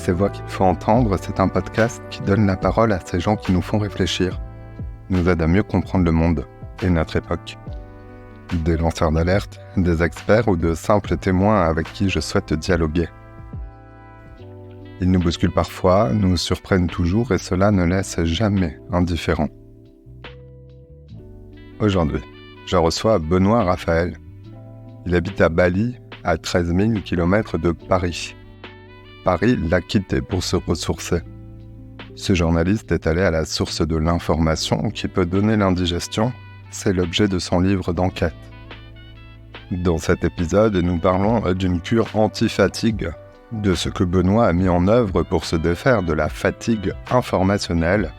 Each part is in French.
Ces voix qu'il faut entendre, c'est un podcast qui donne la parole à ces gens qui nous font réfléchir, nous aident à mieux comprendre le monde et notre époque. Des lanceurs d'alerte, des experts ou de simples témoins avec qui je souhaite dialoguer. Ils nous bousculent parfois, nous surprennent toujours et cela ne laisse jamais indifférents. Aujourd'hui, je reçois Benoît Raphaël. Il habite à Bali, à 13 000 km de Paris. Paris l'a quitté pour se ressourcer. Ce journaliste est allé à la source de l'information qui peut donner l'indigestion. C'est l'objet de son livre d'enquête. Dans cet épisode, nous parlons d'une cure anti-fatigue, de ce que Benoît a mis en œuvre pour se défaire de la fatigue informationnelle,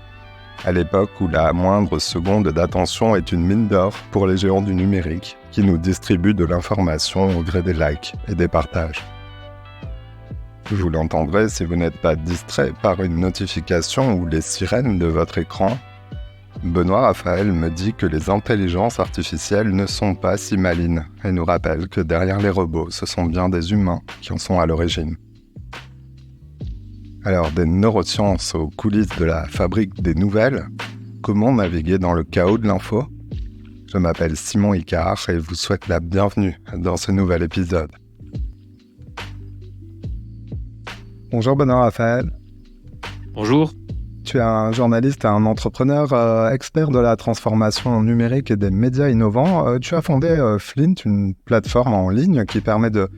à l'époque où la moindre seconde d'attention est une mine d'or pour les géants du numérique qui nous distribuent de l'information au gré des likes et des partages. Vous l'entendrez si vous n'êtes pas distrait par une notification ou les sirènes de votre écran. Benoît Raphaël me dit que les intelligences artificielles ne sont pas si malines et nous rappelle que derrière les robots, ce sont bien des humains qui en sont à l'origine. Alors, des neurosciences aux coulisses de la fabrique des nouvelles, comment naviguer dans le chaos de l'info ? Je m'appelle Simon Icard et vous souhaite la bienvenue dans ce nouvel épisode. Bonjour Benoît Raphaël. Bonjour. Tu es un journaliste et un entrepreneur expert de la transformation numérique et des médias innovants. Tu as fondé Flint, une plateforme en ligne qui permet de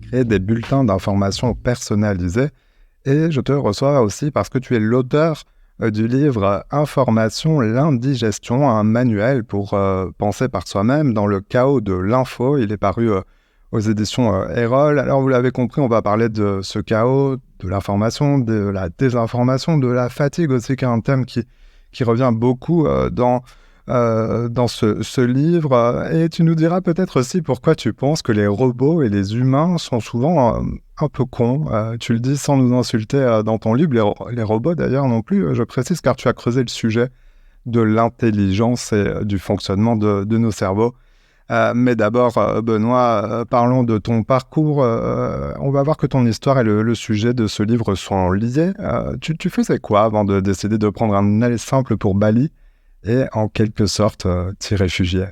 créer des bulletins d'information personnalisés. Et je te reçois aussi parce que tu es l'auteur du livre Information, l'indigestion, un manuel pour penser par soi-même dans le chaos de l'info. Il est paru aux éditions Erol. Alors vous l'avez compris, on va parler de ce chaos, de l'information, de la désinformation, de la fatigue aussi, qui est un thème qui revient beaucoup dans ce livre. Et tu nous diras peut-être aussi pourquoi tu penses que les robots et les humains sont souvent un peu cons. Tu le dis sans nous insulter dans ton livre, les robots d'ailleurs non plus, je précise, car tu as creusé le sujet de l'intelligence et du fonctionnement de nos cerveaux. Mais d'abord, Benoît, parlons de ton parcours. On va voir que ton histoire et le sujet de ce livre sont liés. Tu faisais quoi avant de décider de prendre un aller simple pour Bali et en quelque sorte t'y réfugier?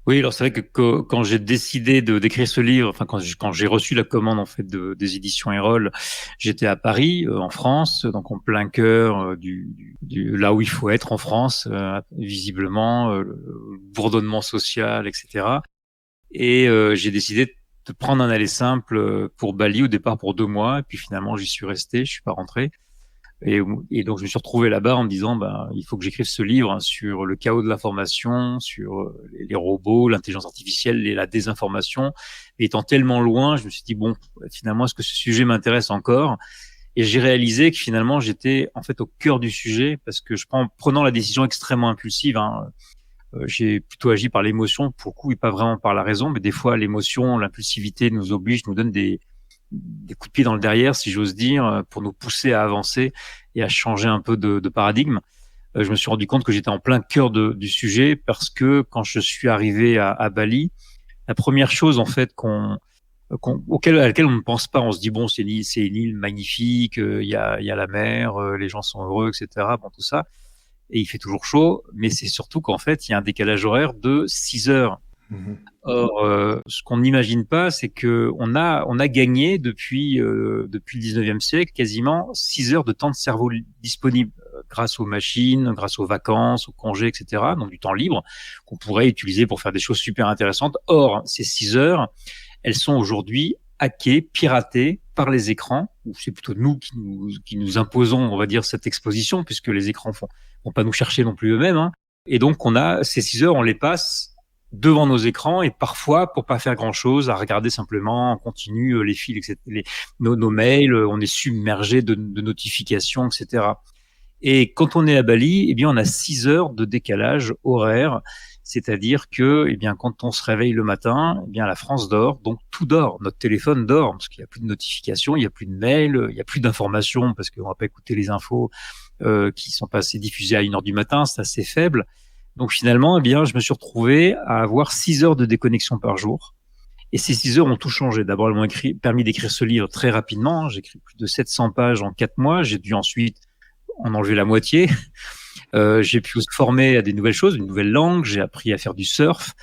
Oui, alors c'est vrai que quand j'ai décidé d'écrire ce livre, enfin quand j'ai reçu la commande en fait des éditions Erol, j'étais à Paris, en France, donc en plein cœur du là où il faut être en France, visiblement, le bourdonnement social, etc. Et j'ai décidé de prendre un aller simple pour Bali au départ pour 2 mois, et puis finalement j'y suis resté, je suis pas rentré. Et donc je me suis retrouvé là-bas en me disant il faut que j'écrive ce livre sur le chaos de l'information, sur les robots, l'intelligence artificielle et la désinformation. Et étant tellement loin, je me suis dit finalement est-ce que ce sujet m'intéresse encore? Et j'ai réalisé que finalement j'étais en fait au cœur du sujet parce que prenant la décision extrêmement impulsive, j'ai plutôt agi par l'émotion pour le coup et pas vraiment par la raison, mais des fois l'émotion, l'impulsivité nous oblige, nous donne des coups de pied dans le derrière, si j'ose dire, pour nous pousser à avancer et à changer un peu de paradigme. Je me suis rendu compte que j'étais en plein cœur du sujet parce que quand je suis arrivé à Bali, la première chose en fait à laquelle on ne pense pas, on se dit c'est une île magnifique, il y a la mer, les gens sont heureux, etc. Tout ça, et il fait toujours chaud, mais c'est surtout qu'en fait il y a un décalage horaire de 6 heures. Or, ce qu'on n'imagine pas, c'est que on a gagné depuis le 19e siècle quasiment 6 heures de temps de cerveau disponible grâce aux machines, grâce aux vacances, aux congés, etc. Donc du temps libre qu'on pourrait utiliser pour faire des choses super intéressantes. Or, ces 6 heures, elles sont aujourd'hui hackées, piratées par les écrans. Ou c'est plutôt nous qui nous imposons, on va dire, cette exposition, puisque les écrans vont pas nous chercher non plus eux-mêmes. Et donc on a ces 6 heures, on les passe devant nos écrans et parfois pour pas faire grand chose, à regarder simplement en continu les fils, etc., nos mails, on est submergé de notifications, etc. Et quand on est à Bali, on a 6 heures de décalage horaire, c'est-à-dire que, quand on se réveille le matin, la France dort, donc tout dort, notre téléphone dort, parce qu'il y a plus de notifications, il y a plus de mails, il y a plus d'informations, parce qu'on va pas écouter les infos qui sont passées diffusées à 1h du matin, c'est assez faible. Donc finalement, je me suis retrouvé à avoir 6 heures de déconnexion par jour. Et ces 6 heures ont tout changé. D'abord, elles m'ont permis d'écrire ce livre très rapidement. J'ai écrit plus de 700 pages en 4 mois. J'ai dû ensuite en enlever la moitié. J'ai pu se former à des nouvelles choses, une nouvelle langue. J'ai appris à faire du surf.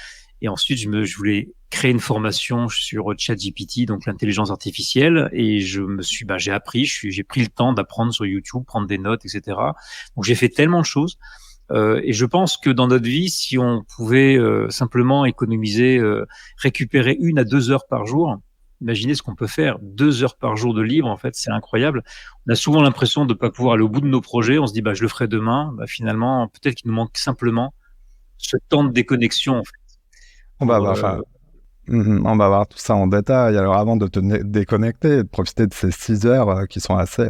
Et ensuite, je voulais créer une formation sur ChatGPT, donc l'intelligence artificielle. Et j'ai appris, j'ai pris le temps d'apprendre sur YouTube, prendre des notes, etc. Donc, j'ai fait tellement de choses. Et je pense que dans notre vie, si on pouvait simplement économiser, récupérer 1 à 2 heures par jour, imaginez ce qu'on peut faire. 2 heures par jour de libre, en fait, c'est incroyable. On a souvent l'impression de ne pas pouvoir aller au bout de nos projets. On se dit, je le ferai demain. Finalement, peut-être qu'il nous manque simplement ce temps de déconnexion, en fait. On va voir, on va voir tout ça en détail. Alors, avant de te déconnecter et de profiter de ces 6 heures qui sont assez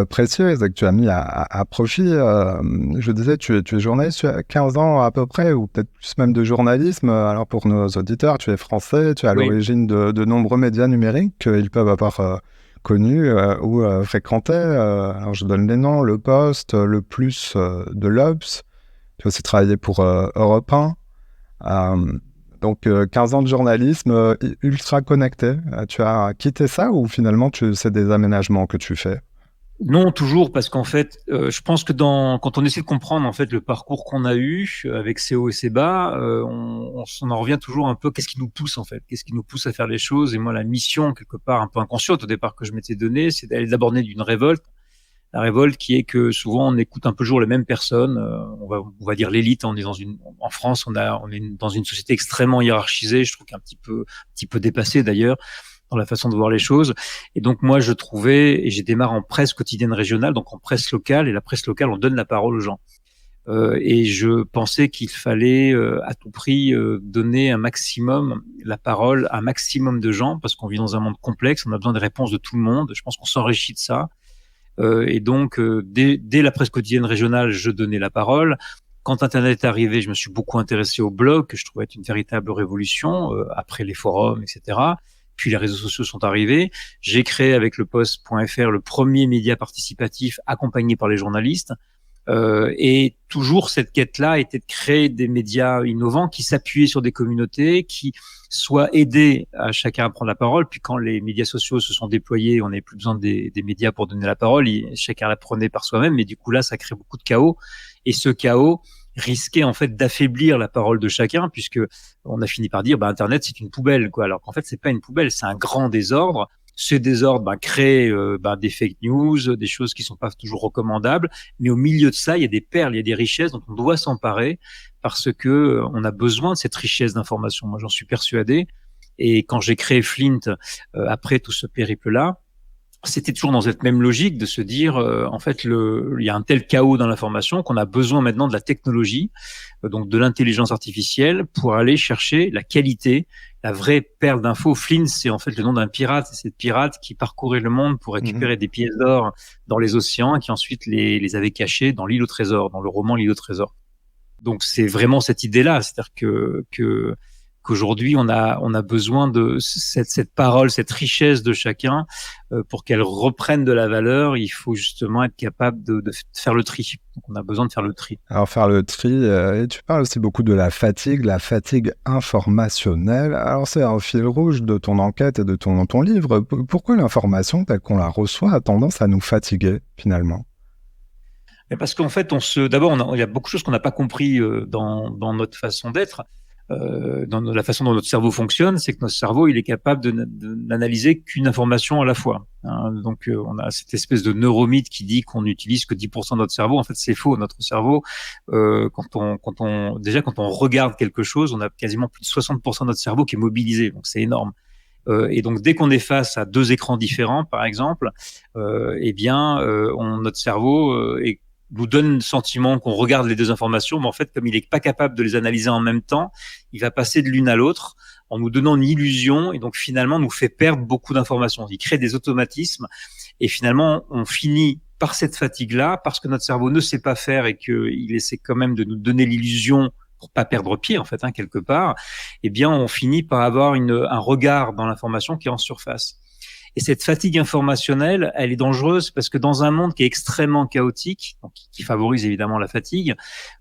précieuses et que tu as mis à profit, je disais, tu es journaliste, tu as 15 ans à peu près, ou peut-être plus même de journalisme. Alors, pour nos auditeurs, tu es français, tu es à l'origine de nombreux médias numériques qu'ils peuvent avoir connus ou fréquentés. Alors, je donne les noms: Le Poste, Le Plus de l'Obs. Tu as aussi travaillé pour Europe 1. Donc, 15 ans de journalisme ultra connecté. Tu as quitté ça ou finalement c'est des aménagements que tu fais? Non, toujours, parce qu'en fait, je pense que quand on essaie de comprendre en fait le parcours qu'on a eu avec ses hauts et ses bas, on en revient toujours un peu. Qu'est-ce qui nous pousse en fait? Qu'est-ce qui nous pousse à faire les choses? Et moi, la mission quelque part un peu inconsciente au départ que je m'étais donnée, c'est d'aller d'abord d'une révolte. La révolte qui est que souvent on écoute un peu toujours les mêmes personnes. On va dire l'élite. On est en France, on est dans une société extrêmement hiérarchisée. Je trouve qu'un petit peu dépassée d'ailleurs dans la façon de voir les choses. Et donc moi je trouvais, et j'ai démarré en presse quotidienne régionale, donc en presse locale. Et la presse locale, on donne la parole aux gens. Et je pensais qu'il fallait à tout prix donner un maximum la parole à un maximum de gens, parce qu'on vit dans un monde complexe. On a besoin des réponses de tout le monde. Je pense qu'on s'enrichit de ça. Et donc, dès la presse quotidienne régionale, je donnais la parole. Quand Internet est arrivé, je me suis beaucoup intéressé au blog, que je trouvais être une véritable révolution, après les forums, etc. Puis les réseaux sociaux sont arrivés. J'ai créé avec le Post.fr le premier média participatif accompagné par les journalistes. Et toujours cette quête-là était de créer des médias innovants qui s'appuyaient sur des communautés, qui soient aidés à chacun à prendre la parole. Puis quand les médias sociaux se sont déployés, on n'avait plus besoin des médias pour donner la parole. Chacun la prenait par soi-même. Mais du coup là, ça crée beaucoup de chaos. Et ce chaos risquait en fait d'affaiblir la parole de chacun, puisque on a fini par dire Internet c'est une poubelle, quoi. Alors qu'en fait c'est pas une poubelle, c'est un grand désordre. Ce désordre crée des fake news, des choses qui sont pas toujours recommandables. Mais au milieu de ça, il y a des perles, il y a des richesses dont on doit s'emparer, parce que on a besoin de cette richesse d'information. Moi, j'en suis persuadé. Et quand j'ai créé Flint, après tout ce périple-là, c'était toujours dans cette même logique de se dire, en fait, il y a un tel chaos dans l'information qu'on a besoin maintenant de la technologie, donc de l'intelligence artificielle, pour aller chercher la qualité, la vraie perle d'infos. Flynn, c'est en fait le nom d'un pirate. C'est cette pirate qui parcourait le monde pour récupérer des pièces d'or dans les océans et qui ensuite les avait cachées dans l'île au trésor, dans le roman L'île au trésor. Donc c'est vraiment cette idée-là, c'est-à-dire qu'aujourd'hui on a besoin de cette parole, cette richesse de chacun pour qu'elle reprenne de la valeur. Il faut justement être capable de faire le tri. Donc on a besoin de faire le tri. Alors faire le tri, et tu parles aussi beaucoup de la fatigue informationnelle. Alors c'est un fil rouge de ton enquête et de ton livre. Pourquoi l'information telle qu'on la reçoit a tendance à nous fatiguer finalement? Parce qu'en fait, d'abord, il y a beaucoup de choses qu'on n'a pas compris dans notre façon d'être, dans la façon dont notre cerveau fonctionne. C'est que notre cerveau, il est capable de n'analyser qu'une information à la fois. Donc, on a cette espèce de neuromythe qui dit qu'on n'utilise que 10% de notre cerveau. En fait, c'est faux. Notre cerveau, quand on regarde quelque chose, on a quasiment plus de 60% de notre cerveau qui est mobilisé. Donc, c'est énorme. Et donc, dès qu'on est face à 2 écrans différents, par exemple, notre cerveau nous donne le sentiment qu'on regarde les 2 informations, mais en fait, comme il n'est pas capable de les analyser en même temps, il va passer de l'une à l'autre en nous donnant une illusion, et donc finalement nous fait perdre beaucoup d'informations. Il crée des automatismes, et finalement on finit par cette fatigue-là, parce que notre cerveau ne sait pas faire et qu'il essaie quand même de nous donner l'illusion pour pas perdre pied en fait, quelque part. On finit par avoir un regard dans l'information qui est en surface. Et cette fatigue informationnelle, elle est dangereuse parce que dans un monde qui est extrêmement chaotique, donc qui favorise évidemment la fatigue,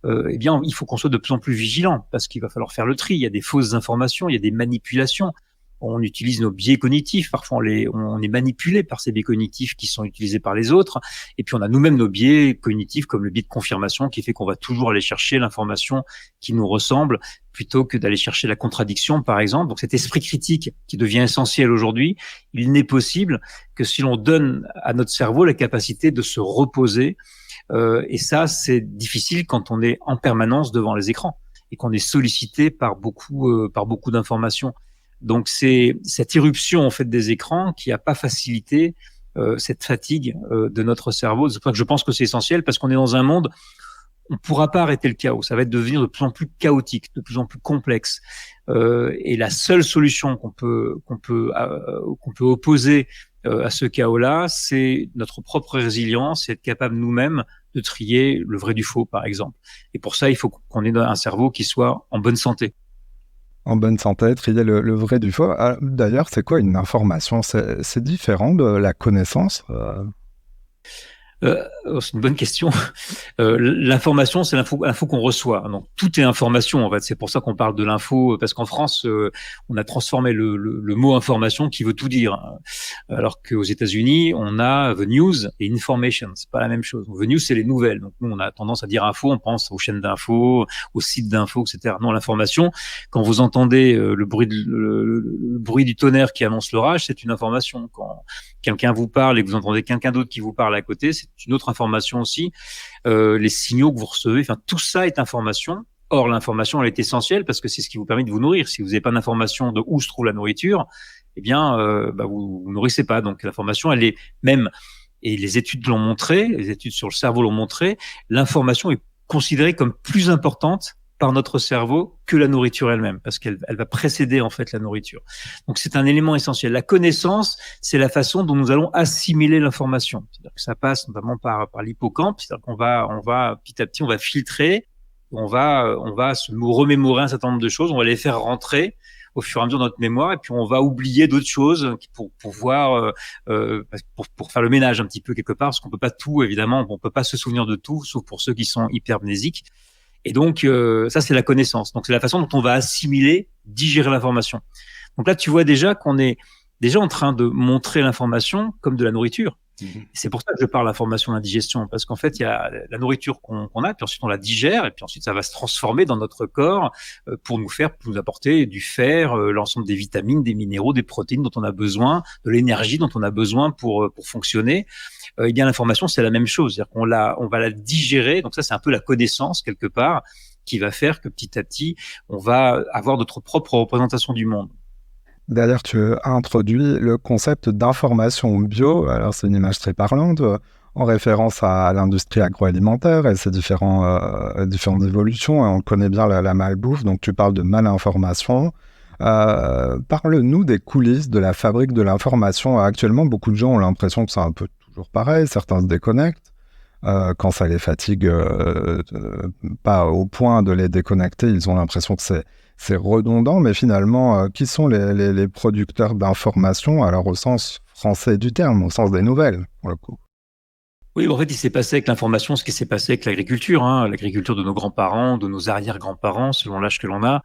il faut qu'on soit de plus en plus vigilant parce qu'il va falloir faire le tri. Il y a des fausses informations, il y a des manipulations. on utilise nos biais cognitifs. Parfois, on est manipulé par ces biais cognitifs qui sont utilisés par les autres. Et puis, on a nous-mêmes nos biais cognitifs, comme le biais de confirmation, qui fait qu'on va toujours aller chercher l'information qui nous ressemble plutôt que d'aller chercher la contradiction, par exemple. Donc, cet esprit critique qui devient essentiel aujourd'hui, il n'est possible que si l'on donne à notre cerveau la capacité de se reposer. Et ça, c'est difficile quand on est en permanence devant les écrans et qu'on est sollicité par beaucoup d'informations. Donc, c'est cette irruption en fait des écrans qui n'a pas facilité cette fatigue de notre cerveau. C'est pour ça que je pense que c'est essentiel, parce qu'on est dans un monde, on ne pourra pas arrêter le chaos. Ça va devenir de plus en plus chaotique, de plus en plus complexe. Et la seule solution qu'on peut opposer à ce chaos-là, c'est notre propre résilience, c'est être capable nous-mêmes de trier le vrai du faux, par exemple. Et pour ça, il faut qu'on ait un cerveau qui soit en bonne santé. En bonne santé, trier le vrai du faux. Ah, d'ailleurs, c'est quoi une information? C'est différent de la connaissance? C'est une bonne question. L'information, c'est l'info qu'on reçoit. Donc tout est information en fait. C'est pour ça qu'on parle de l'info, parce qu'en France, on a transformé le mot information qui veut tout dire, alors qu'aux États-Unis, on a the news et information. C'est pas la même chose. The news, c'est les nouvelles. Donc nous, on a tendance à dire info, on pense aux chaînes d'infos, aux sites d'infos, etc. Non, l'information, quand vous entendez le bruit du tonnerre qui annonce l'orage, c'est une information. Quand quelqu'un vous parle et que vous entendez quelqu'un d'autre qui vous parle à côté, c'est une autre information aussi. Les signaux que vous recevez, enfin tout ça est information. Or, l'information, elle est essentielle parce que c'est ce qui vous permet de vous nourrir. Si vous n'avez pas d'information de où se trouve la nourriture, eh bien, vous nourrissez pas. Donc, l'information, elle est même, et les études l'ont montré, les études sur le cerveau l'ont montré, l'information est considérée comme plus importante par notre cerveau que la nourriture elle-même, parce qu'elle va précéder en fait la nourriture. Donc c'est un élément essentiel. La connaissance, c'est la façon dont nous allons assimiler l'information. C'est-à-dire que ça passe notamment par l'hippocampe, c'est-à-dire qu'on va petit à petit, on va filtrer, on va se remémorer un certain nombre de choses, on va les faire rentrer au fur et à mesure de notre mémoire, et puis on va oublier d'autres choses pour pouvoir pour faire le ménage un petit peu quelque part, parce qu'on peut pas tout, évidemment, on peut pas se souvenir de tout, sauf pour ceux qui sont hypermnésiques. Et donc, ça, c'est la connaissance. Donc, c'est la façon dont on va assimiler, digérer l'information. Donc là, tu vois déjà qu'on est déjà en train de montrer l'information comme de la nourriture. C'est pour ça que je parle d'information d'indigestion, parce qu'en fait, il y a la nourriture qu'on a, puis ensuite on la digère, et puis ensuite ça va se transformer dans notre corps pour nous apporter du fer, l'ensemble des vitamines, des minéraux, des protéines dont on a besoin, de l'énergie dont on a besoin pour fonctionner. Eh bien, l'information, c'est la même chose. C'est-à-dire on va la digérer. Donc ça, c'est un peu la connaissance quelque part qui va faire que petit à petit, on va avoir notre propre représentation du monde. D'ailleurs, tu as introduit le concept d'information bio. Alors, c'est une image très parlante, en référence à l'industrie agroalimentaire et ses différentes évolutions. On connaît bien la malbouffe, donc tu parles de malinformation. Parle-nous des coulisses de la fabrique de l'information. Actuellement, beaucoup de gens ont l'impression que c'est un peu toujours pareil. Certains se déconnectent. Quand ça les fatigue, pas au point de les déconnecter, ils ont l'impression que c'est redondant, mais finalement, qui sont les producteurs d'informations, alors au sens français du terme, au sens des nouvelles, pour le coup? Oui, en fait, il s'est passé avec l'information ce qui s'est passé avec l'agriculture, l'agriculture de nos grands-parents, de nos arrière-grands-parents, selon l'âge que l'on a.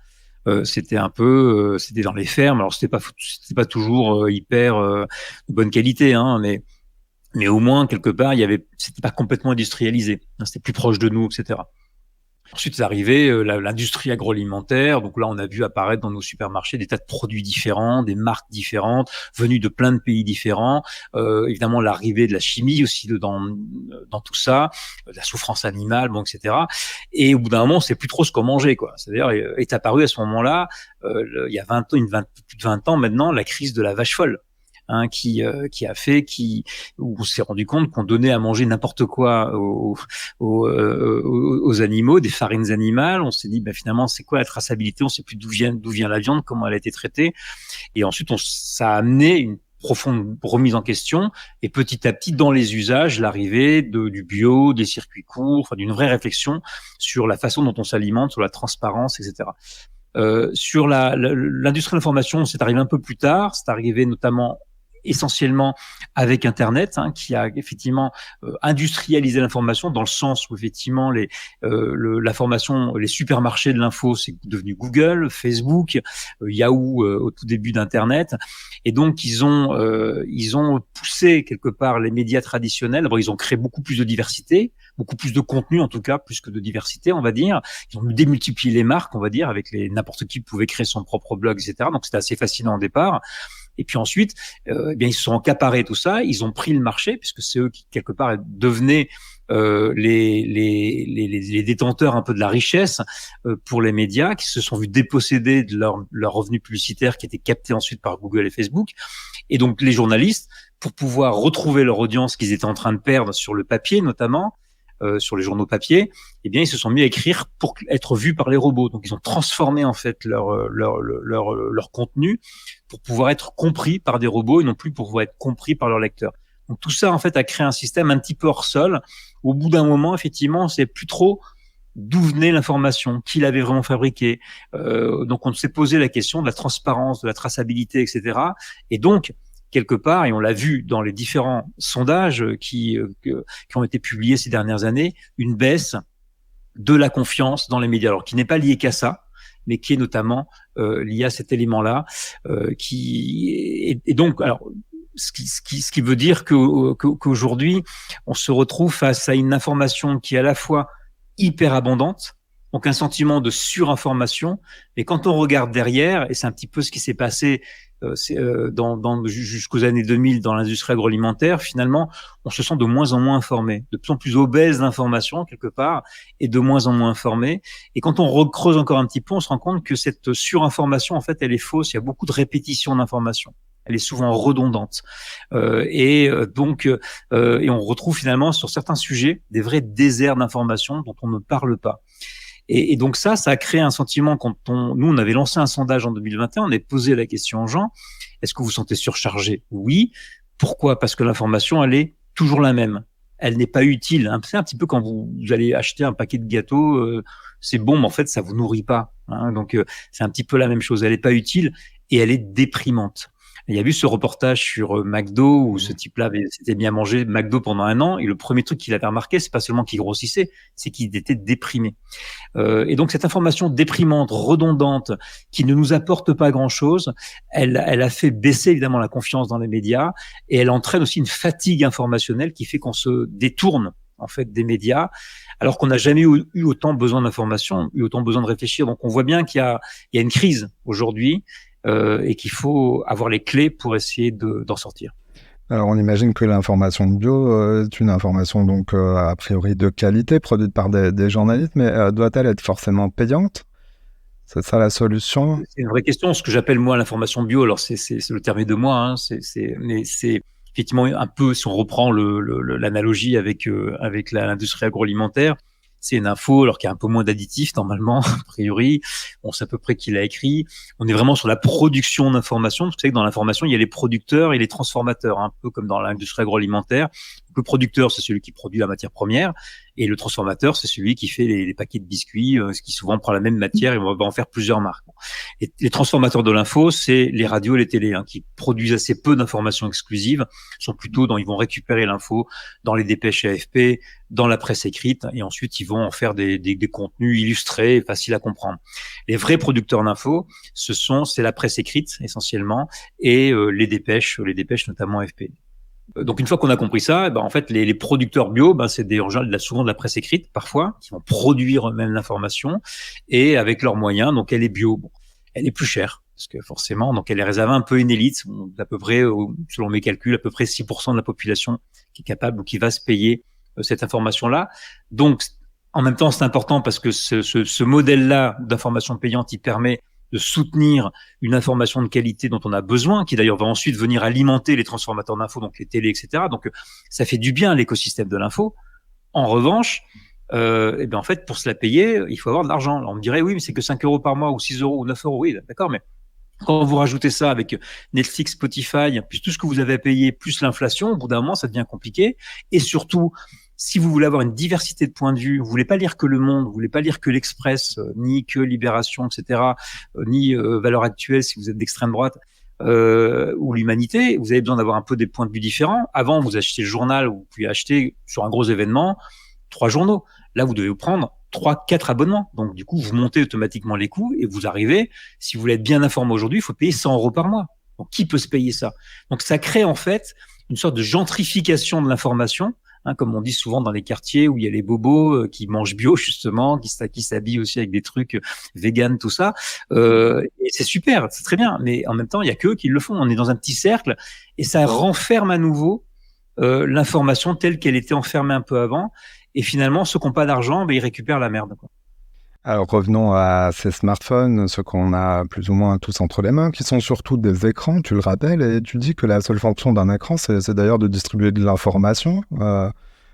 C'était un peu, c'était dans les fermes. Alors, c'était pas toujours hyper de bonne qualité, mais au moins quelque part, c'était pas complètement industrialisé. C'était plus proche de nous, etc. Ensuite, c'est arrivé l'industrie agroalimentaire. Donc là, on a vu apparaître dans nos supermarchés des tas de produits différents, des marques différentes, venus de plein de pays différents. Évidemment, l'arrivée de la chimie aussi dans tout ça, de la souffrance animale, bon, etc. Et au bout d'un moment, on sait plus trop ce qu'on mangeait, quoi. C'est-à-dire, est apparu à ce moment-là, il y a plus de 20 ans maintenant, la crise de la vache folle. Qui a fait où on s'est rendu compte qu'on donnait à manger n'importe quoi aux animaux, des farines animales. On s'est dit, finalement, c'est quoi la traçabilité? On sait plus d'où vient la viande, comment elle a été traitée. Et ensuite, ça a amené une profonde remise en question et petit à petit, dans les usages, l'arrivée du bio, des circuits courts, enfin, d'une vraie réflexion sur la façon dont on s'alimente, sur la transparence, etc. Sur l'industrie de l'information, c'est arrivé un peu plus tard. C'est arrivé notamment essentiellement avec Internet, qui a effectivement industrialisé l'information dans le sens où effectivement l'information, les supermarchés de l'info, c'est devenu Google, Facebook, Yahoo au tout début d'Internet, et donc ils ont poussé quelque part les médias traditionnels. D'abord, ils ont créé beaucoup plus de diversité, beaucoup plus de contenu en tout cas, plus que de diversité, on va dire. Ils ont démultiplié les marques, on va dire, avec n'importe qui pouvait créer son propre blog, etc. Donc c'était assez fascinant au départ. Et puis ensuite, eh bien ils se sont accaparés tout ça, ils ont pris le marché puisque c'est eux qui quelque part devenaient les détenteurs un peu de la richesse pour les médias, qui se sont vus déposséder de leurs revenus publicitaires qui étaient captés ensuite par Google et Facebook. Et donc les journalistes, pour pouvoir retrouver leur audience qu'ils étaient en train de perdre sur le papier notamment, sur les journaux papier, eh bien ils se sont mis à écrire pour être vus par les robots. Donc ils ont transformé en fait leur contenu pour pouvoir être compris par des robots et non plus pour pouvoir être compris par leurs lecteurs. Donc tout ça en fait a créé un système un petit peu hors sol. Au bout d'un moment, effectivement, on sait plus trop d'où venait l'information, qui l'avait vraiment fabriquée. Donc on s'est posé la question de la transparence, de la traçabilité, etc. Et donc quelque part, et on l'a vu dans les différents sondages qui ont été publiés ces dernières années, une baisse de la confiance dans les médias, alors qui n'est pas liée qu'à ça, mais qui est notamment liée à cet élément-là, et donc, alors, ce qui veut dire qu'aujourd'hui, on se retrouve face à une information qui est à la fois hyper abondante, donc un sentiment de surinformation, mais quand on regarde derrière, et c'est un petit peu ce qui s'est passé jusqu'aux années 2000 dans l'industrie agroalimentaire, finalement, on se sent de moins en moins informé, de plus en plus obèse d'informations quelque part, et de moins en moins informé. Et quand on recreuse encore un petit peu, on se rend compte que cette surinformation, en fait, elle est fausse. Il y a beaucoup de répétitions d'informations. Elle est souvent redondante. Donc, on retrouve finalement sur certains sujets des vrais déserts d'informations dont on ne parle pas. Et donc ça a créé un sentiment nous, on avait lancé un sondage en 2021, on avait posé la question aux gens, est-ce que vous vous sentez surchargé? Oui. Pourquoi? Parce que l'information, elle est toujours la même. Elle n'est pas utile. C'est un petit peu quand vous allez acheter un paquet de gâteaux, c'est bon, mais en fait, ça vous nourrit pas. Donc, c'est un petit peu la même chose. Elle n'est pas utile et elle est déprimante. Il y a vu ce reportage sur McDo où ce type-là s'était mis à manger McDo pendant 1 an et le premier truc qu'il avait remarqué, c'est pas seulement qu'il grossissait, c'est qu'il était déprimé. Et donc cette information déprimante, redondante, qui ne nous apporte pas grand-chose, elle a fait baisser évidemment la confiance dans les médias et elle entraîne aussi une fatigue informationnelle qui fait qu'on se détourne en fait des médias, alors qu'on n'a jamais eu autant besoin d'informations, eu autant besoin de réfléchir. Donc on voit bien qu'il y a une crise aujourd'hui. Et qu'il faut avoir les clés pour essayer d'en sortir. Alors, on imagine que l'information bio est une information donc a priori de qualité, produite par des journalistes, mais doit-elle être forcément payante? C'est ça la solution? C'est une vraie question. Ce que j'appelle moi l'information bio, alors c'est le terme de moi, mais c'est effectivement un peu, si on reprend l'analogie avec l'industrie agroalimentaire, c'est une info, alors qu'il y a un peu moins d'additifs normalement, a priori. On sait à peu près qui l'a écrit. On est vraiment sur la production d'informations. Vous savez que dans l'information, il y a les producteurs et les transformateurs, un peu comme dans l'industrie agroalimentaire. Le producteur, c'est celui qui produit la matière première, et le transformateur, c'est celui qui fait les paquets de biscuits, ce qui souvent prend la même matière et on va en faire plusieurs marques. Et les transformateurs de l'info, c'est les radios et les télés, qui produisent assez peu d'informations exclusives, sont plutôt ils vont récupérer l'info dans les dépêches AFP, dans la presse écrite, et ensuite ils vont en faire des contenus illustrés et faciles à comprendre. Les vrais producteurs d'info, c'est la presse écrite essentiellement et les dépêches notamment AFP. Donc une fois qu'on a compris ça, en fait les producteurs bio, c'est souvent de la presse écrite parfois, qui vont produire eux-mêmes l'information et avec leurs moyens. Donc elle est bio, elle est plus chère parce que forcément, donc elle est réservée un peu à une élite, d'à peu près, selon mes calculs, à peu près 6% de la population qui est capable ou qui va se payer cette information-là. Donc en même temps, c'est important parce que ce modèle-là d'information payante, il permet de soutenir une information de qualité dont on a besoin, qui d'ailleurs va ensuite venir alimenter les transformateurs d'infos, donc les télés, etc. Donc, ça fait du bien à l'écosystème de l'info. En revanche, en fait, pour se la payer, il faut avoir de l'argent. Alors, on me dirait, oui, mais c'est que 5 euros par mois, ou 6 euros, ou 9 euros. Oui, d'accord, mais quand vous rajoutez ça avec Netflix, Spotify, plus tout ce que vous avez à payer, plus l'inflation, au bout d'un moment, ça devient compliqué. Et surtout, si vous voulez avoir une diversité de points de vue, vous voulez pas lire que Le Monde, vous voulez pas lire que l'Express, ni que Libération, etc., ni Valeurs Actuelles si vous êtes d'extrême droite, ou l'humanité, vous avez besoin d'avoir un peu des points de vue différents. Avant, vous achetez le journal, vous pouviez acheter sur un gros événement 3 journaux. Là, vous devez vous prendre 3, 4 abonnements. Donc, du coup, vous montez automatiquement les coûts et vous arrivez, si vous voulez être bien informé aujourd'hui, il faut payer 100 € par mois. Donc, qui peut se payer ça? Donc, ça crée en fait une sorte de gentrification de l'information, hein, comme on dit souvent dans les quartiers où il y a les bobos qui mangent bio justement, qui s'habillent aussi avec des trucs vegan, tout ça. Et c'est super, c'est très bien. Mais en même temps, il y a qu'eux qui le font. On est dans un petit cercle et ça renferme à nouveau l'information telle qu'elle était enfermée un peu avant. Et finalement, ceux qui n'ont pas d'argent, ils récupèrent la merde, quoi. Alors revenons à ces smartphones, ceux qu'on a plus ou moins tous entre les mains, qui sont surtout des écrans, tu le rappelles, et tu dis que la seule fonction d'un écran, c'est d'ailleurs de distribuer de l'information.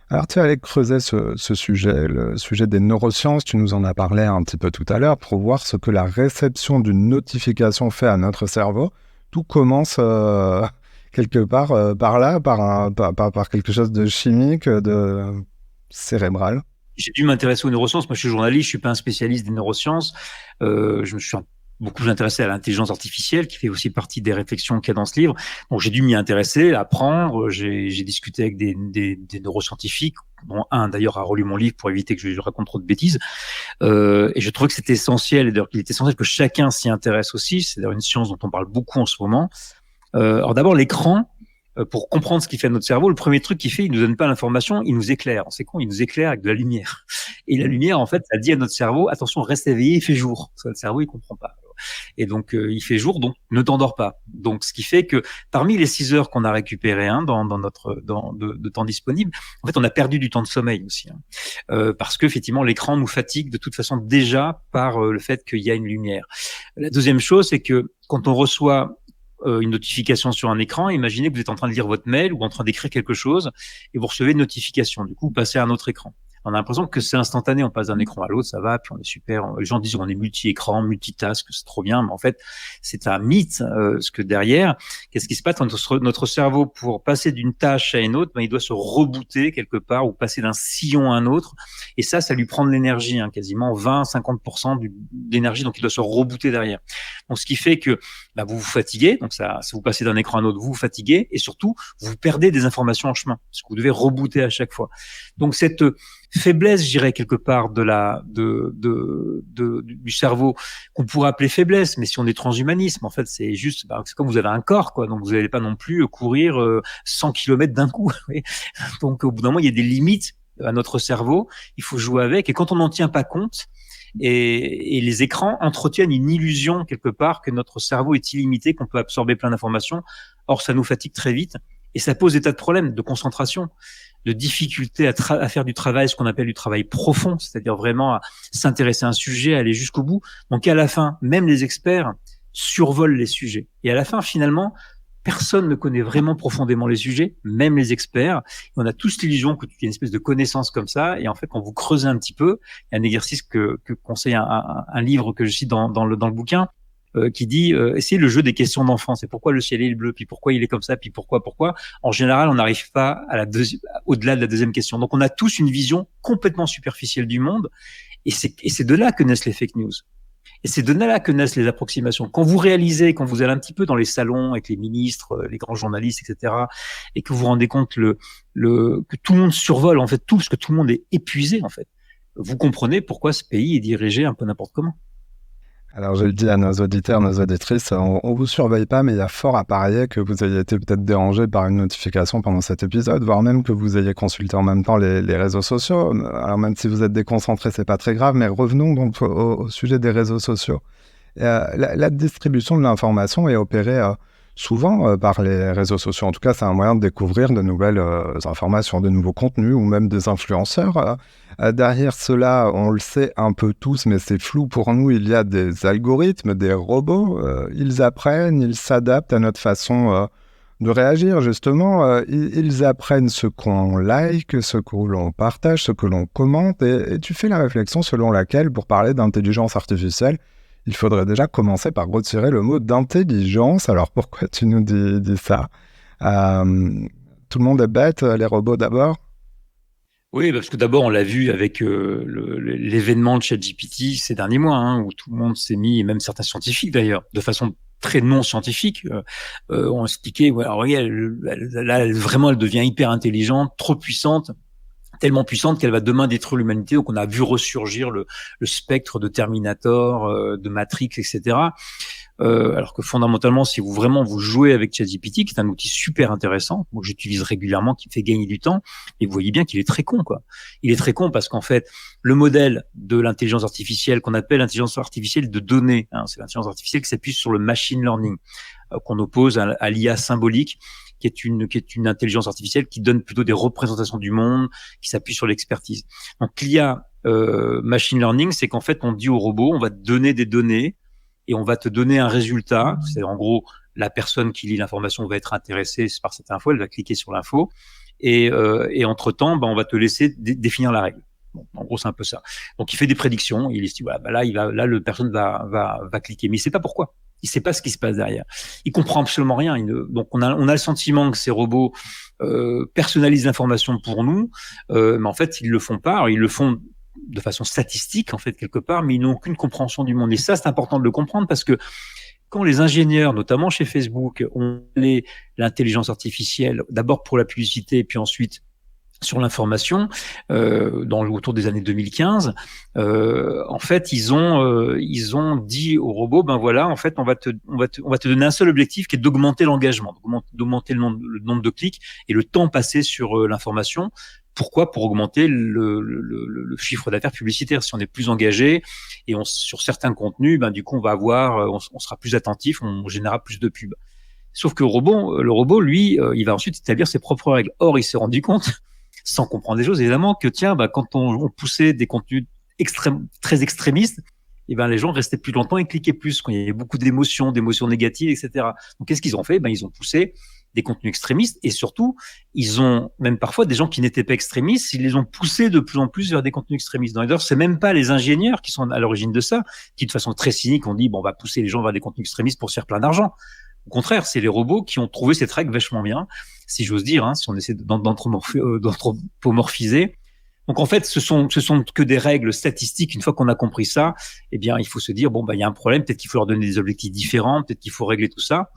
Alors tu es allé creuser ce sujet, le sujet des neurosciences, tu nous en as parlé un petit peu tout à l'heure, pour voir ce que la réception d'une notification fait à notre cerveau. Tout commence quelque part par là, par quelque chose de chimique, de cérébral. J'ai dû m'intéresser aux neurosciences. Moi, je suis journaliste, je suis pas un spécialiste des neurosciences. Je me suis beaucoup intéressé à l'intelligence artificielle, qui fait aussi partie des réflexions qu'il y a dans ce livre. Donc, j'ai dû m'y intéresser, apprendre. J'ai discuté avec des neuroscientifiques, dont un d'ailleurs a relu mon livre pour éviter que je raconte trop de bêtises. Et je trouvais que c'était essentiel, et d'ailleurs qu'il était essentiel que chacun s'y intéresse aussi. C'est d'ailleurs une science dont on parle beaucoup en ce moment. Alors d'abord, l'écran. Pour comprendre ce qui fait notre cerveau, le premier truc qu'il fait, il nous donne pas l'information, il nous éclaire. C'est con, il nous éclaire avec de la lumière. Et la lumière, en fait, ça dit à notre cerveau, attention, reste éveillé, il fait jour. Parce que le cerveau, il comprend pas. Et donc, il fait jour, donc ne t'endors pas. Donc, ce qui fait que parmi les 6 heures qu'on a récupérées dans notre de temps disponible, en fait, on a perdu du temps de sommeil aussi. Parce que effectivement, l'écran nous fatigue de toute façon déjà par le fait qu'il y a une lumière. La deuxième chose, c'est que quand on reçoit une notification sur un écran, imaginez que vous êtes en train de lire votre mail ou en train d'écrire quelque chose et vous recevez une notification. Du coup, vous passez à un autre écran. On a l'impression que c'est instantané, on passe d'un écran à l'autre, ça va, puis on est super. Les gens disent qu'on est multi-écran, multitask, c'est trop bien, mais en fait, c'est un mythe, parce que derrière, qu'est-ce qui se passe? Notre cerveau, pour passer d'une tâche à une autre, il doit se rebooter quelque part ou passer d'un sillon à un autre. Et ça lui prend de l'énergie, quasiment 20-50% d'énergie, donc il doit se rebooter derrière. Donc, ce qui fait que vous vous fatiguez, donc ça, si vous passez d'un écran à un autre, vous vous fatiguez, et surtout, vous perdez des informations en chemin, parce que vous devez rebooter à chaque fois. Donc, cette faiblesse, je dirais, quelque part du cerveau, qu'on pourrait appeler faiblesse, mais si on est transhumanisme, en fait, c'est juste, c'est comme vous avez un corps, quoi, donc vous n'allez pas non plus courir 100 km d'un coup. Donc, au bout d'un moment, il y a des limites à notre cerveau, il faut jouer avec, et quand on n'en tient pas compte, et les écrans entretiennent une illusion quelque part que notre cerveau est illimité, qu'on peut absorber plein d'informations. Or, ça nous fatigue très vite et ça pose des tas de problèmes de concentration, de difficulté à faire du travail, ce qu'on appelle du travail profond, c'est-à-dire vraiment à s'intéresser à un sujet, à aller jusqu'au bout. Donc, à la fin, même les experts survolent les sujets. Et à la fin, finalement, personne ne connaît vraiment profondément les sujets, même les experts. Et on a tous l'illusion qu'il y a une espèce de connaissance comme ça. Et en fait, quand vous creusez un petit peu, il y a un exercice que conseille un livre que je cite dans le bouquin, qui dit essayez le jeu des questions d'enfant. C'est pourquoi le ciel est bleu, puis pourquoi il est comme ça, puis pourquoi. En général, on n'arrive pas au-delà de la deuxième question. Donc, on a tous une vision complètement superficielle du monde. Et c'est de là que naissent les fake news. Et c'est de là que naissent les approximations. Quand vous réalisez, quand vous allez un petit peu dans les salons avec les ministres, les grands journalistes, etc., et que vous vous rendez compte que tout le monde survole, en fait, tout, parce que tout le monde est épuisé, en fait, vous comprenez pourquoi ce pays est dirigé un peu n'importe comment. Alors, je le dis à nos auditeurs, nos auditrices, on vous surveille pas, mais il y a fort à parier que vous ayez été peut-être dérangé par une notification pendant cet épisode, voire même que vous ayez consulté en même temps les réseaux sociaux. Alors, même si vous êtes déconcentré, c'est pas très grave, mais revenons donc au sujet des réseaux sociaux. La distribution de l'information est opérée souvent par les réseaux sociaux. En tout cas, c'est un moyen de découvrir de nouvelles informations, de nouveaux contenus ou même des influenceurs. Derrière cela, on le sait un peu tous, mais c'est flou pour nous, il y a des algorithmes, des robots. Ils apprennent, ils s'adaptent à notre façon de réagir, justement. Ils apprennent ce qu'on like, ce que l'on partage, ce que l'on commente. Et tu fais la réflexion selon laquelle, pour parler d'intelligence artificielle, il faudrait déjà commencer par retirer le mot d'intelligence. Alors pourquoi tu nous dis ça? Tout le monde est bête, les robots d'abord? Oui, parce que d'abord, on l'a vu avec l'événement de ChatGPT ces derniers mois, où tout le monde s'est mis, et même certains scientifiques d'ailleurs, de façon très non scientifiques. On expliquait, ouais, alors, regarde, là, vraiment, elle devient hyper intelligente, trop puissante, tellement puissante qu'elle va demain détruire l'humanité. Donc, on a vu ressurgir le spectre de Terminator, de Matrix, etc. Alors que fondamentalement, si vous jouez avec ChatGPT, qui est un outil super intéressant, que j'utilise régulièrement, qui me fait gagner du temps, et vous voyez bien qu'il est très con, quoi. Il est très con parce qu'en fait, le modèle de l'intelligence artificielle qu'on appelle l'intelligence artificielle de données, c'est l'intelligence artificielle qui s'appuie sur le machine learning, qu'on oppose à l'IA symbolique, qui est une intelligence artificielle qui donne plutôt des représentations du monde, qui s'appuie sur l'expertise. Donc l'IA machine learning, c'est qu'en fait, on dit au robot, on va te donner des données et on va te donner un résultat. C'est en gros, la personne qui lit l'information va être intéressée par cette info, elle va cliquer sur l'info, et entre-temps, on va te laisser définir la règle. Bon, en gros, c'est un peu ça. Donc, il fait des prédictions, il estime, voilà, là, le personne va cliquer, mais il sait pas pourquoi. Il sait pas ce qui se passe derrière. Il comprend absolument rien. Donc, on a le sentiment que ces robots personnalisent l'information pour nous, mais en fait, ils le font pas. Alors, ils le font de façon statistique, en fait, quelque part, mais ils n'ont aucune compréhension du monde. Et ça, c'est important de le comprendre parce que quand les ingénieurs, notamment chez Facebook, ont l'intelligence artificielle, d'abord pour la publicité, puis ensuite sur l'information, autour des années 2015, en fait, ils ont dit au robot, voilà, en fait, on va te donner un seul objectif qui est d'augmenter l'engagement, d'augmenter le nombre de clics et le temps passé sur l'information. Pourquoi? Pour augmenter le chiffre d'affaires publicitaire. Si on est plus engagé et sur certains contenus, du coup, on sera plus attentif, on générera plus de pubs. Sauf que le robot, lui, il va ensuite établir ses propres règles. Or, il s'est rendu compte, sans comprendre des choses, évidemment, que quand on poussait des contenus très extrémistes, les gens restaient plus longtemps et cliquaient plus. Quand il y avait beaucoup d'émotions négatives, etc. Donc, qu'est-ce qu'ils ont fait? Ils ont poussé des contenus extrémistes et surtout, ils ont même parfois des gens qui n'étaient pas extrémistes, ils les ont poussés de plus en plus vers des contenus extrémistes. D'ailleurs, c'est même pas les ingénieurs qui sont à l'origine de ça, qui de façon très cynique ont dit on va pousser les gens vers des contenus extrémistes pour se faire plein d'argent. Au contraire, c'est les robots qui ont trouvé cette règle vachement bien, si j'ose dire, si on essaie d'anthropomorphiser. Donc en fait, ce sont que des règles statistiques. Une fois qu'on a compris ça, il faut se dire il y a un problème, peut-être qu'il faut leur donner des objectifs différents, peut-être qu'il faut régler tout ça.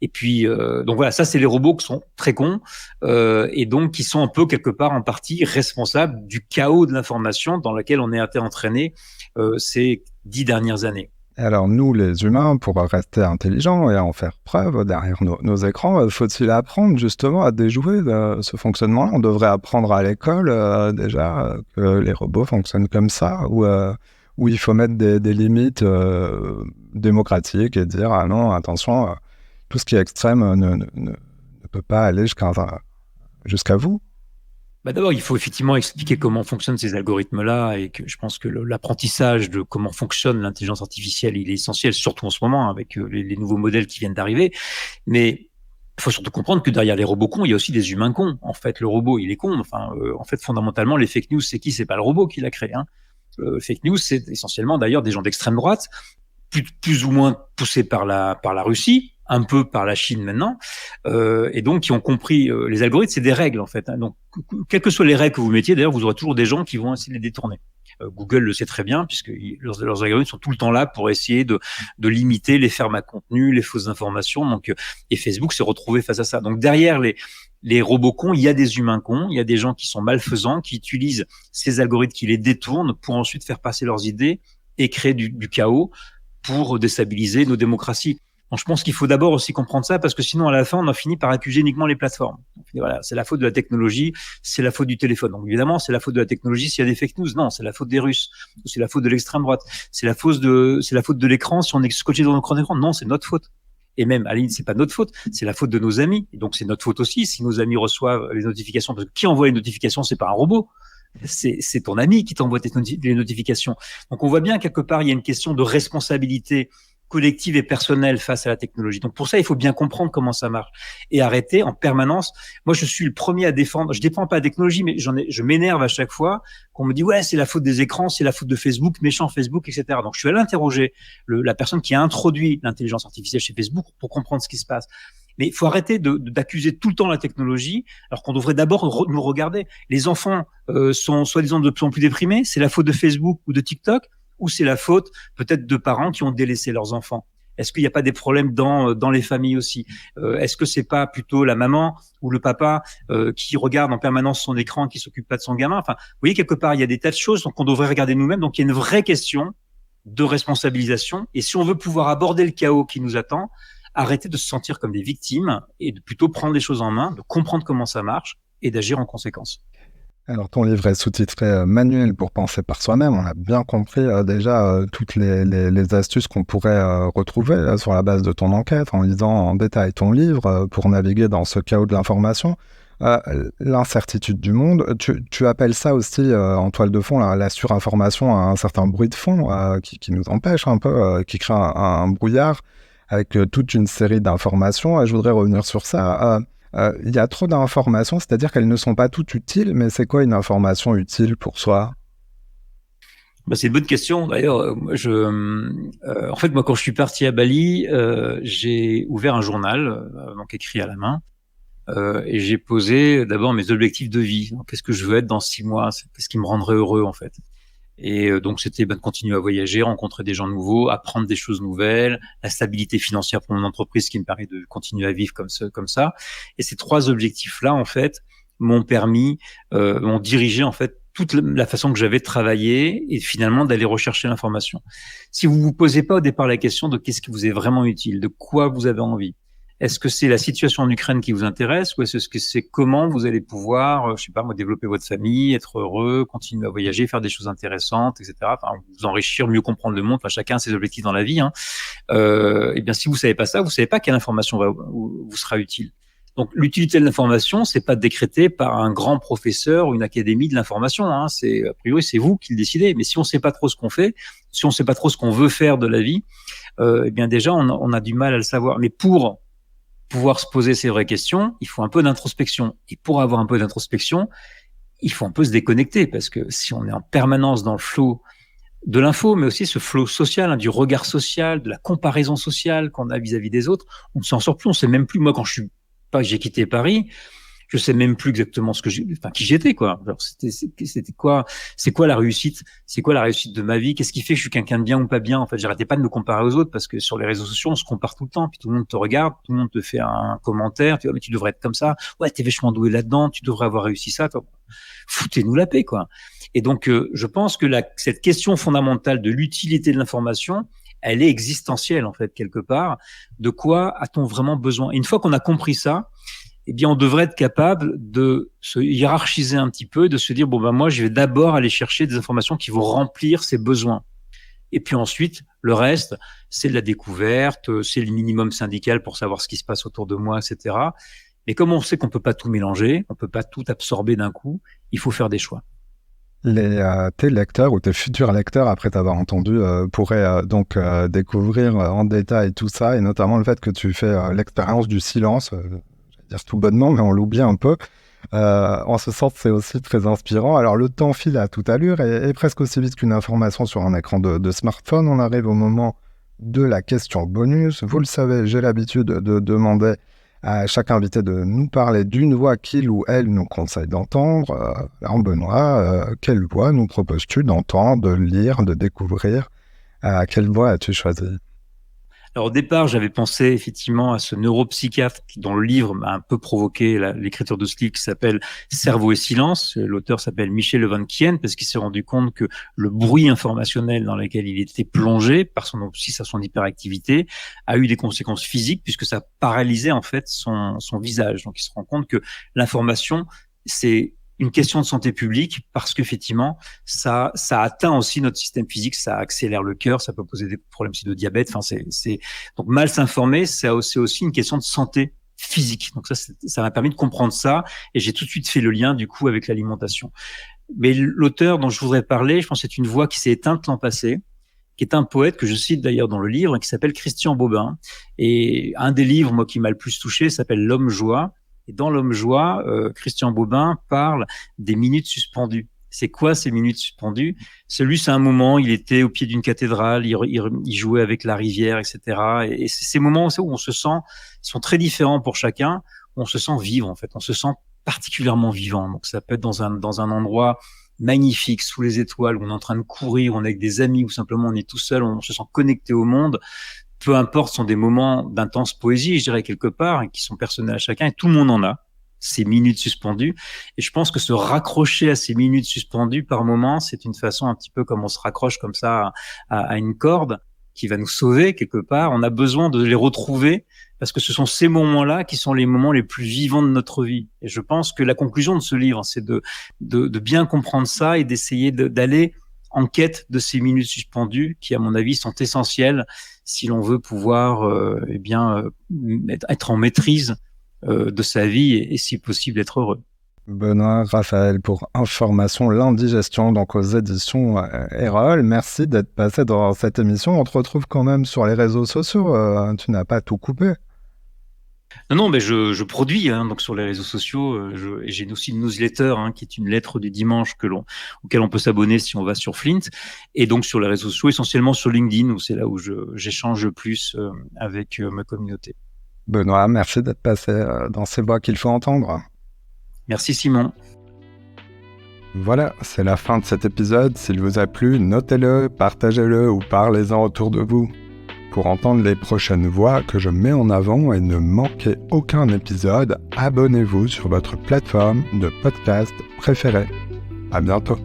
Et puis donc voilà, ça c'est les robots qui sont très cons et donc qui sont un peu quelque part en partie responsables du chaos de l'information dans lequel on a été entraîné ces 10 dernières années. Alors nous, les humains, pour rester intelligents et en faire preuve derrière nos écrans, faut-il apprendre justement à déjouer ce fonctionnement-là? On devrait apprendre à l'école déjà que les robots fonctionnent comme ça, où il faut mettre des limites démocratiques et dire « Ah non, attention, tout ce qui est extrême ne peut pas aller jusqu'à vous ». D'abord, il faut effectivement expliquer comment fonctionnent ces algorithmes-là et que je pense que l'apprentissage de comment fonctionne l'intelligence artificielle, il est essentiel, surtout en ce moment avec les nouveaux modèles qui viennent d'arriver. Mais il faut surtout comprendre que derrière les robots cons, il y a aussi des humains cons. En fait, le robot, il est con. En fait, fondamentalement, les fake news, c'est qui? C'est pas le robot qui l'a créé. Fake news, c'est essentiellement d'ailleurs des gens d'extrême droite, plus ou moins poussés par la Russie, un peu par la Chine maintenant, et donc qui ont compris les algorithmes, c'est des règles en fait. Donc, quelles que soient les règles que vous mettiez, d'ailleurs, vous aurez toujours des gens qui vont essayer de les détourner. Google le sait très bien, puisque leurs algorithmes sont tout le temps là pour essayer de limiter les fermes à contenu, les fausses informations. Donc, et Facebook s'est retrouvé face à ça. Donc, derrière les robots cons, il y a des humains cons, il y a des gens qui sont malfaisants, qui utilisent ces algorithmes, qui les détournent pour ensuite faire passer leurs idées et créer du chaos pour déstabiliser nos démocraties. Donc, je pense qu'il faut d'abord aussi comprendre ça parce que sinon, à la fin, on en finit par accuser uniquement les plateformes. Voilà, c'est la faute de la technologie, c'est la faute du téléphone. Donc, évidemment, c'est la faute de la technologie s'il y a des fake news. Non, c'est la faute des Russes. C'est la faute de l'extrême droite. C'est la faute de l'écran si on est scotché dans notre écran. Non, c'est notre faute. Et même, à la limite, c'est pas notre faute, c'est la faute de nos amis. Et donc, c'est notre faute aussi si nos amis reçoivent les notifications. Parce que qui envoie les notifications, c'est pas un robot. C'est ton ami qui t'envoie les notifications. Donc, on voit bien, quelque part, il y a une question de responsabilité collective et personnelle face à la technologie. Donc, pour ça, il faut bien comprendre comment ça marche et arrêter en permanence. Moi, je suis le premier à défendre. Je défends pas la technologie, mais je m'énerve à chaque fois qu'on me dit, ouais, c'est la faute des écrans, c'est la faute de Facebook, méchant Facebook, etc. Donc, je suis allé interroger la personne qui a introduit l'intelligence artificielle chez Facebook pour comprendre ce qui se passe. Mais il faut arrêter d'accuser tout le temps la technologie, alors qu'on devrait d'abord nous regarder. Les enfants sont soi-disant de plus en plus déprimés. C'est la faute de Facebook ou de TikTok, ou c'est la faute peut-être de parents qui ont délaissé leurs enfants. Est-ce qu'il n'y a pas des problèmes dans les familles aussi? Est-ce que c'est pas plutôt la maman ou le papa qui regarde en permanence son écran, qui s'occupe pas de son gamin? Enfin, vous voyez, quelque part, il y a des tas de choses qu'on devrait regarder nous-mêmes. Donc, il y a une vraie question de responsabilisation. Et si on veut pouvoir aborder le chaos qui nous attend, arrêter de se sentir comme des victimes et de plutôt prendre les choses en main, de comprendre comment ça marche et d'agir en conséquence. Alors, ton livre est sous-titré Manuel pour penser par soi-même. On a bien compris déjà toutes les astuces qu'on pourrait retrouver sur la base de ton enquête en lisant en détail ton livre pour naviguer dans ce chaos de l'information. L'incertitude du monde, tu appelles ça aussi en toile de fond la surinformation, un certain bruit de fond qui nous empêche un peu, qui crée un brouillard avec toute une série d'informations. Je voudrais revenir sur ça. Il y a trop d'informations, c'est-à-dire qu'elles ne sont pas toutes utiles, mais c'est quoi une information utile pour soi? C'est une bonne question. D'ailleurs, en fait, moi, quand je suis parti à Bali, j'ai ouvert un journal, donc écrit à la main, et j'ai posé d'abord mes objectifs de vie. Qu'est-ce que je veux être dans 6 mois? Qu'est-ce qui me rendrait heureux, en fait? Et donc, c'était de continuer à voyager, rencontrer des gens nouveaux, apprendre des choses nouvelles, la stabilité financière pour mon entreprise qui me permet de continuer à vivre comme ça. Et ces 3 objectifs-là, en fait, m'ont dirigé, en fait, toute la façon que j'avais de travailler et finalement d'aller rechercher l'information. Si vous vous posez pas au départ la question de qu'est-ce qui vous est vraiment utile, de quoi vous avez envie, est-ce que c'est la situation en Ukraine qui vous intéresse ou est-ce que c'est comment vous allez pouvoir, je sais pas moi, développer votre famille, être heureux, continuer à voyager, faire des choses intéressantes, etc. Enfin, vous enrichir, mieux comprendre le monde. Enfin, chacun a ses objectifs dans la vie. Eh bien, si vous savez pas ça, vous savez pas quelle information vous sera utile. Donc, l'utilité de l'information, c'est pas décrété par un grand professeur ou une académie de l'information. C'est a priori, c'est vous qui le décidez. Mais si on sait pas trop ce qu'on fait, si on sait pas trop ce qu'on veut faire de la vie, eh bien déjà, on a du mal à le savoir. Mais pour pouvoir se poser ces vraies questions, il faut un peu d'introspection. Et pour avoir un peu d'introspection, il faut un peu se déconnecter parce que si on est en permanence dans le flot de l'info, mais aussi ce flot social, du regard social, de la comparaison sociale qu'on a vis-à-vis des autres, on ne s'en sort plus, on sait même plus. Moi, quand j'ai quitté Paris, je sais même plus exactement qui j'étais, quoi. Alors, c'était quoi, c'est quoi la réussite? C'est quoi la réussite de ma vie? Qu'est-ce qui fait que je suis quelqu'un de bien ou pas bien? En fait, j'arrêtais pas de me comparer aux autres parce que sur les réseaux sociaux, on se compare tout le temps. Puis tout le monde te regarde, tout le monde te fait un commentaire. Tu vois, mais tu devrais être comme ça. Ouais, t'es vachement doué là-dedans. Tu devrais avoir réussi ça. Foutez-nous la paix, quoi. Et donc, je pense que cette question fondamentale de l'utilité de l'information, elle est existentielle, en fait, quelque part. De quoi a-t-on vraiment besoin? Et une fois qu'on a compris ça, eh bien, on devrait être capable de se hiérarchiser un petit peu, de se dire, moi, je vais d'abord aller chercher des informations qui vont remplir ces besoins. Et puis ensuite, le reste, c'est de la découverte, c'est le minimum syndical pour savoir ce qui se passe autour de moi, etc. Mais comme on sait qu'on peut pas tout mélanger, on peut pas tout absorber d'un coup, il faut faire des choix. Tes lecteurs ou tes futurs lecteurs, après t'avoir entendu, pourraient donc découvrir en détail tout ça, et notamment le fait que tu fais l'expérience du silence, dire tout bonnement, mais on l'oublie un peu. En ce sens, c'est aussi très inspirant. Alors, le temps file à toute allure et presque aussi vite qu'une information sur un écran de smartphone. On arrive au moment de la question bonus. Vous le savez, j'ai l'habitude de demander à chaque invité de nous parler d'une voix qu'il ou elle nous conseille d'entendre. Alors, Benoît, quelle voix nous proposes-tu d'entendre, de lire, de découvrir? Quelle voix as-tu choisi? Alors au départ, j'avais pensé effectivement à ce neuropsychiatre dont le livre m'a un peu provoqué l'écriture de ce livre qui s'appelle Cerveau et silence. L'auteur s'appelle Michel Levin-Kien parce qu'il s'est rendu compte que le bruit informationnel dans lequel il était plongé, par son hyperactivité, a eu des conséquences physiques puisque ça paralysait en fait son visage. Donc il se rend compte que l'information, c'est une question de santé publique parce qu'effectivement, ça atteint aussi notre système physique, ça accélère le cœur, ça peut poser des problèmes de diabète. Enfin, donc mal s'informer, c'est aussi une question de santé physique. Donc ça m'a permis de comprendre ça et j'ai tout de suite fait le lien du coup avec l'alimentation. Mais l'auteur dont je voudrais parler, je pense que c'est une voix qui s'est éteinte l'an passé, qui est un poète que je cite d'ailleurs dans le livre, qui s'appelle Christian Bobin. Et un des livres, moi, qui m'a le plus touché, s'appelle L'Homme Joie. Et dans L'Homme Joie, Christian Bobin parle des minutes suspendues. C'est quoi ces minutes suspendues? C'est un moment, il était au pied d'une cathédrale, il jouait avec la rivière, etc. Et c'est ces moments où on se sent, ils sont très différents pour chacun, on se sent vivre en fait, on se sent particulièrement vivant. Donc ça peut être dans un endroit magnifique, sous les étoiles, où on est en train de courir, on est avec des amis, ou simplement on est tout seul, on se sent connecté au monde. peu importe, sont des moments d'intense poésie, je dirais, quelque part, et qui sont personnels à chacun, et tout le monde en a, ces minutes suspendues. Et je pense que se raccrocher à ces minutes suspendues par moment, c'est une façon un petit peu comme on se raccroche comme ça à une corde qui va nous sauver quelque part. On a besoin de les retrouver parce que ce sont ces moments-là qui sont les moments les plus vivants de notre vie. Et je pense que la conclusion de ce livre, c'est de bien comprendre ça et d'essayer d'aller en quête de ces minutes suspendues qui, à mon avis, sont essentielles si l'on veut pouvoir être en maîtrise de sa vie et si possible être heureux. Benoît Raphaël pour Information, l'indigestion, donc aux éditions Erol. Merci d'être passé dans cette émission. On te retrouve quand même sur les réseaux sociaux. Tu n'as pas tout coupé. Non, mais je produis donc sur les réseaux sociaux. Et j'ai aussi une newsletter qui est une lettre du dimanche auquel on peut s'abonner si on va sur Flint. Et donc sur les réseaux sociaux, essentiellement sur LinkedIn, où c'est là où j'échange le plus avec ma communauté. Benoît, merci d'être passé dans ces voix qu'il faut entendre. Merci Simon. Voilà, c'est la fin de cet épisode. S'il vous a plu, notez-le, partagez-le ou parlez-en autour de vous. Pour entendre les prochaines voix que je mets en avant et ne manquer aucun épisode, abonnez-vous sur votre plateforme de podcast préférée. À bientôt.